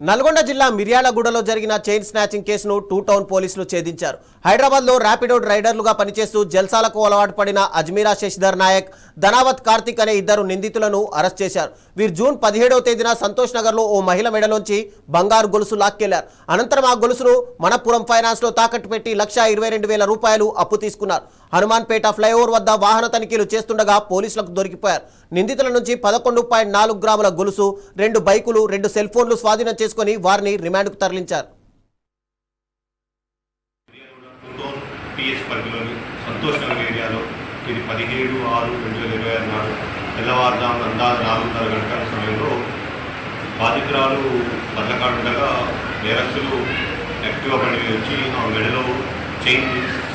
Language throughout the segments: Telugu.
నల్గొండ జిల్లా మిర్యాలగూడలో జరిగిన చైన్ స్నాచింగ్ కేసును టూ టౌన్ పోలీసులు ఛేదించారు. హైదరాబాద్లో ర్యాపిడో రైడర్లుగా పనిచేస్తూ జల్సాలకు అలవాటు పడిన అజ్మీరా శశిధర్ నాయక్, ధనావత్ కార్తిక్ అనే ఇద్దరు నిందితులను అరెస్ట్ చేశారు. వీరు జూన్ 17వ తేదీన సంతోష్ నగర్లో ఓ మహిళ మెడలోంచి బంగారు గొలుసు లాక్కెళ్లారు. అనంతరం ఆ గొలుసును మనపురం ఫైనాన్స్లో తాకట్టు పెట్టి ₹1,22,000 అప్పు తీసుకున్నారు. హనుమాన్పేట ఫ్లైఓవర్ వద్ద వాహన తనిఖీలు చేస్తుండగా పోలీసులకు దొరికిపోయారు. నిందితుల నుంచి 11.4 గ్రాముల గొలుసు, 2 బైకులు, 2 సెల్ ఫోన్లు స్వాధీనం చేసుకుని వారిని రిమాండ్కు తరలించారు. సంతోష్ నగర్ ఏరియాలో ఇది 17/6/2026 నాడు తెల్లవారుజామున అందాజు 4:30 గంటల సమయంలో బాధితురాలు బతకాడుండగా నేరస్తులు యాక్టివా బండి వచ్చి ఆ మెడలో చైన్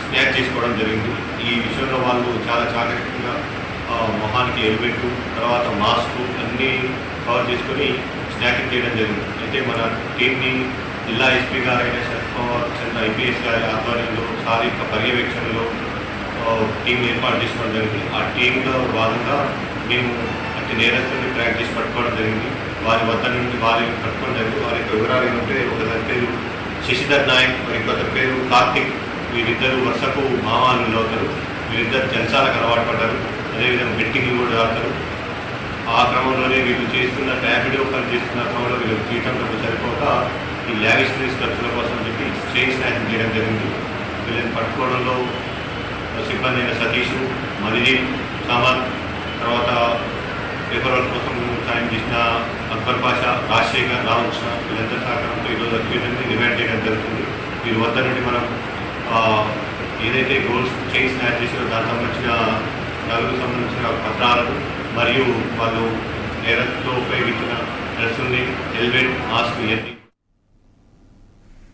స్నాచ్ చేసుకోవడం జరిగింది. ఈ విషయంలో వాళ్ళు చాలా జాగ్రత్తగా మొహానికి హెల్మెట్, తర్వాత మాస్క్ అన్నీ కవర్ చేసుకొని స్నాచింగ్ చేయడం జరిగింది. అయితే మన టీంని జిల్లా ఎస్పీ గారైన శరత్పవార్ చంద్ర ఐపీఎస్ గారి ఆధ్వర్యంలో శారీరక పర్యవేక్షణలో టీం ఏర్పాటు చేసుకోవడం జరిగింది. ఆ టీంలో భాగంగా మేము అట్టి నేరస్తుల్ని ట్రాక్ చేసి పట్టుకోవడం జరిగింది. వారి వద్ద నుండి వారిని పట్టుకోవడం జరిగింది. వారి యొక్క వివరాలు ఏమంటే, ఒకరి పేరు శశిధర్ నాయక్, ఇంకొకరి పేరు కార్తిక్. వీరిద్దరు వరుసకు మామాలు అవుతారు. వీరిద్దరు జల్సాలకు అలవాటు పడ్డారు. అదేవిధంగా బెట్టింగ్లు కూడా ఆడతారు. ఆ క్రమంలోనే వీళ్ళు చేస్తున్న ర్యాపిడో పని చేస్తున్న క్రమంలో వీళ్ళు జీతం డబ్బు సరిపోక ఈ లావిషరీస్ ఖర్చుల కోసం అని చెప్పి చైన్ స్నాచింగ్ చేయడం జరిగింది. వీళ్ళని పట్టుకోవడంలో సిబ్బంది అయిన సతీష్, మదిదీప్, సామత్, తర్వాత పేపర్ వర్క్ కోసం సాయం చేసిన అక్బర్ పాషా, రాజశేఖర్, రామకృష్ణ వీళ్ళందరి సహకారంతో ఈరోజు అక్యూజన్ని రిమాండ్ చేయడం జరుగుతుంది. వీరి వద్ద నుండి మనం ఏదైతే గోల్స్ చైన్ స్నాచ్ చేసినో దానికి సంబంధించిన పత్రాలను మరియు వాళ్ళు నేరస్తులో ఉపయోగించిన డ్రెస్సుల్ని, హెల్మెట్, మాస్క్ ఇవన్నీ